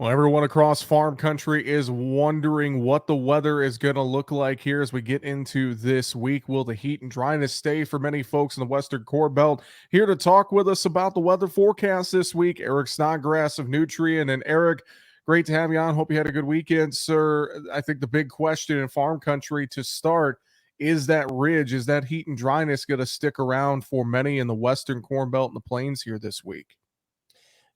Well, everyone across farm country is wondering what the weather is going to look like here as we get into this week. Will the heat and dryness stay for many folks in the Western Core Belt? Here to talk with us about the weather forecast this week, Eric Snodgrass of Nutrient. And Eric, great to have you on. Hope you had a good weekend, sir. I think the big question in farm country to start is that ridge, is that heat and dryness going to stick around for many in the Western Corn Belt and the plains here this week?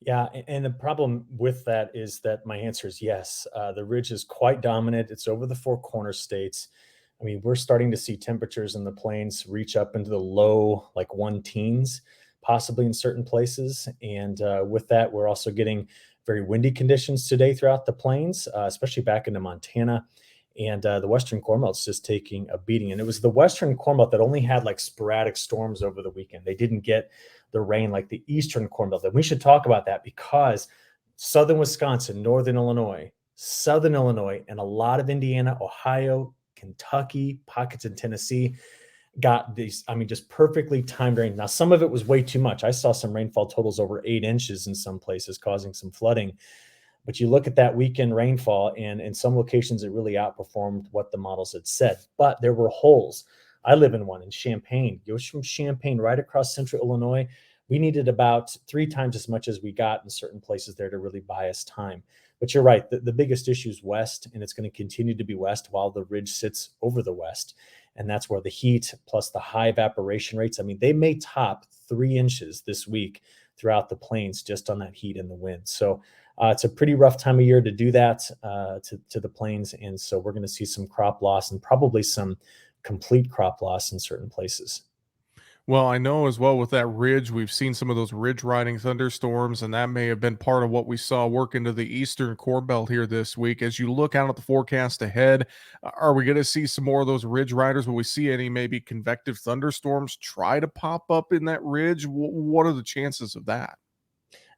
Yeah, and the problem with that is that my answer is yes. The ridge is quite dominant. It's over the four corner states. I mean, we're starting to see temperatures in the plains reach up into the low, like one teens, possibly in certain places. And with that, we're also getting very windy conditions today throughout the plains, especially back into Montana. And the Western Corn Belt's just taking a beating. And it was the Western Corn Belt that only had like sporadic storms over the weekend. They didn't get the rain like the Eastern Corn Belt. And we should talk about that because Southern Wisconsin, Northern Illinois, Southern Illinois, and a lot of Indiana, Ohio, Kentucky, pockets in Tennessee got these, I mean, just perfectly timed rain. Now, some of it was way too much. I saw some rainfall totals over 8 inches in some places, causing some flooding. But you look at that weekend rainfall, and in some locations, it really outperformed what the models had said. But there were holes. I live in one in Champaign. It was from Champaign right across central Illinois. We needed about 3 times as much as we got in certain places there to really buy us time. But you're right. The biggest issue is west, and it's going to continue to be west while the ridge sits over the west. And that's where the heat plus the high evaporation rates, I mean, they may top 3 inches this week throughout the plains just on that heat and the wind. So it's a pretty rough time of year to do that to the plains. And so we're going to see some crop loss and probably some complete crop loss in certain places. Well, I know as well with that ridge, we've seen some of those ridge riding thunderstorms, and that may have been part of what we saw work into the eastern core belt here this week. As you look out at the forecast ahead, are we going to see some more of those ridge riders? Will we see any maybe convective thunderstorms try to pop up in that ridge? What are the chances of that?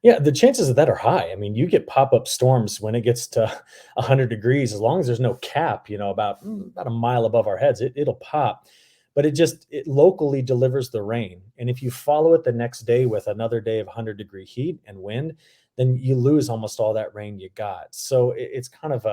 Yeah, the chances of that are high. I mean, you get pop-up storms when it gets to 100 degrees, as long as there's no cap, about a mile above our heads, it'll pop. But it locally delivers the rain. And if you follow it the next day with another day of 100-degree heat and wind, then you lose almost all that rain you got. So it's kind of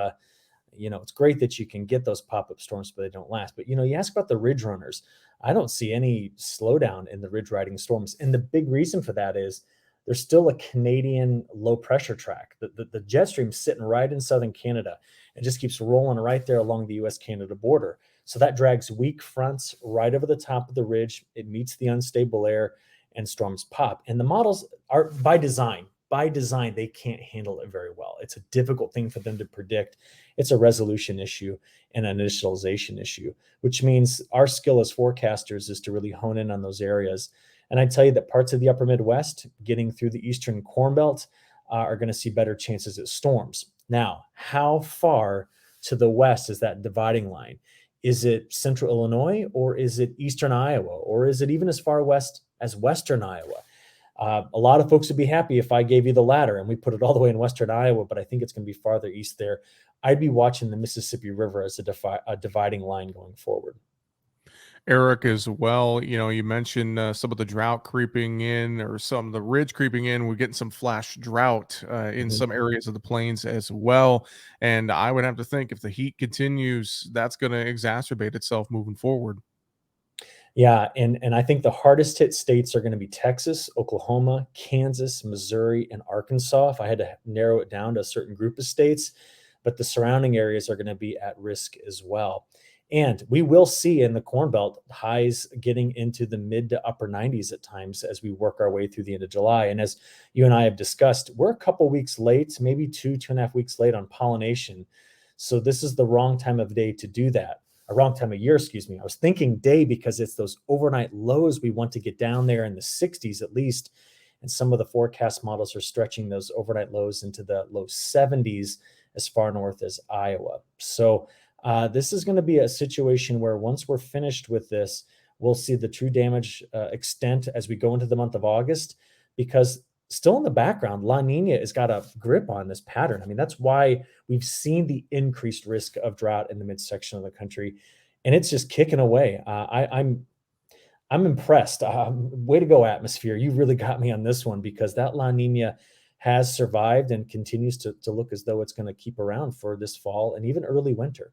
it's great that you can get those pop-up storms, but they don't last. But you ask about the ridge runners. I don't see any slowdown in the ridge riding storms. And the big reason for that is there's still a Canadian low pressure track. The jet stream's sitting right in southern Canada and just keeps rolling right there along the US-Canada border. So that drags weak fronts right over the top of the ridge. It meets the unstable air and storms pop. And the models are by design. By design, they can't handle it very well. It's a difficult thing for them to predict. It's a resolution issue and an initialization issue, which means our skill as forecasters is to really hone in on those areas. And I tell you that parts of the upper Midwest, getting through the eastern Corn Belt, are going to see better chances at storms. Now, how far to the west is that dividing line? Is it central Illinois, or is it eastern Iowa, or is it even as far west as western Iowa? A lot of folks would be happy if I gave you the latter and we put it all the way in western Iowa, but I think it's going to be farther east there. I'd be watching the Mississippi River as a dividing line going forward. Eric, as well, you mentioned some of the drought creeping in or some of the ridge creeping in. We're getting some flash drought in Mhm. some areas of the plains as well. And I would have to think if the heat continues, that's going to exacerbate itself moving forward. Yeah, and I think the hardest hit states are going to be Texas, Oklahoma, Kansas, Missouri, and Arkansas. If I had to narrow it down to a certain group of states, but the surrounding areas are going to be at risk as well. And we will see in the Corn Belt highs getting into the mid to upper 90s at times as we work our way through the end of July. And as you and I have discussed, we're a couple weeks late, maybe 2.5 weeks late on pollination. So this is the wrong time of day to do that. A wrong time of year, excuse me. I was thinking day because it's those overnight lows we want to get down there in the 60s at least. And some of the forecast models are stretching those overnight lows into the low 70s as far north as Iowa. So this is going to be a situation where once we're finished with this, we'll see the true damage extent as we go into the month of August, because still in the background, La Nina has got a grip on this pattern. I mean, that's why we've seen the increased risk of drought in the midsection of the country, and it's just kicking away. I'm impressed. Way to go, atmosphere! You really got me on this one because that La Nina has survived and continues to look as though it's going to keep around for this fall and even early winter.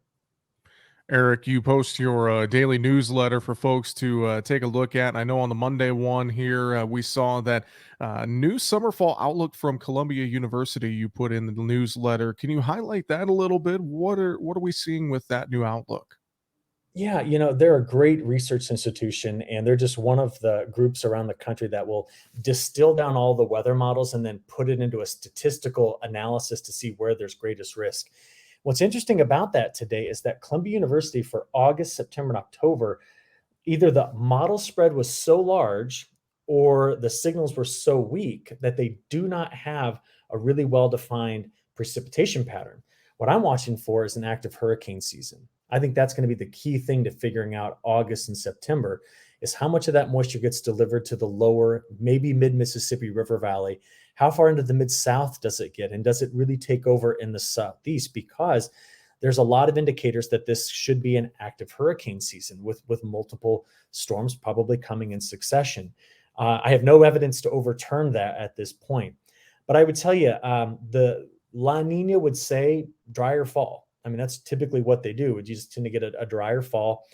Eric, you post your daily newsletter for folks to take a look at. I know on the Monday one here, we saw that new summer fall outlook from Columbia University you put in the newsletter. Can you highlight that a little bit? What are we seeing with that new outlook? Yeah, they're a great research institution, and they're just one of the groups around the country that will distill down all the weather models and then put it into a statistical analysis to see where there's greatest risk. What's interesting about that today is that Columbia University for August, September, and October, either the model spread was so large or the signals were so weak that they do not have a really well defined precipitation pattern. What I'm watching for is an active hurricane season. I think that's going to be the key thing to figuring out August and September is how much of that moisture gets delivered to the lower, maybe mid Mississippi River Valley. How far into the mid South does it get? And does it really take over in the Southeast? Because there's a lot of indicators that this should be an active hurricane season with multiple storms probably coming in succession. I have no evidence to overturn that at this point, but I would tell you the La Nina would say drier fall. I mean, that's typically what they do. You just tend to get a drier fall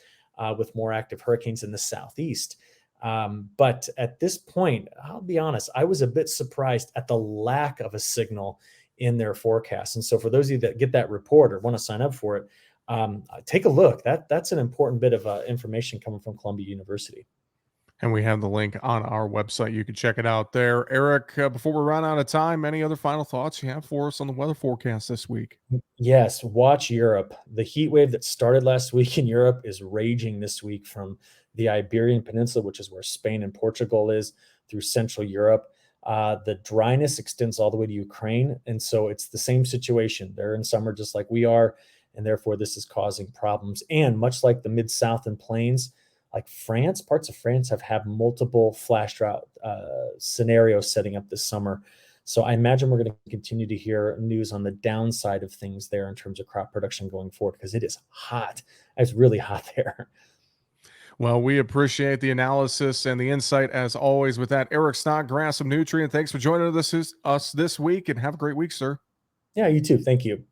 with more active hurricanes in the southeast. But at this point, I'll be honest, I was a bit surprised at the lack of a signal in their forecast. And so for those of you that get that report or want to sign up for it, take a look. That's an important bit of information coming from Columbia University. And we have the link on our website. You can check it out there. Eric, before we run out of time, any other final thoughts you have for us on the weather forecast this week? Yes, watch Europe. The heat wave that started last week in Europe is raging this week from the Iberian Peninsula, which is where Spain and Portugal is, through Central Europe. The dryness extends all the way to Ukraine. And so it's the same situation. They're in summer just like we are. And therefore, this is causing problems. And much like the Mid South and Plains, like France, parts of France have had multiple flash drought scenarios setting up this summer. So I imagine we're going to continue to hear news on the downside of things there in terms of crop production going forward because it is hot. It's really hot there. Well, we appreciate the analysis and the insight as always with that. Eric Snodgrass of Nutrient, thanks for joining us this week and have a great week, sir. Yeah, you too. Thank you.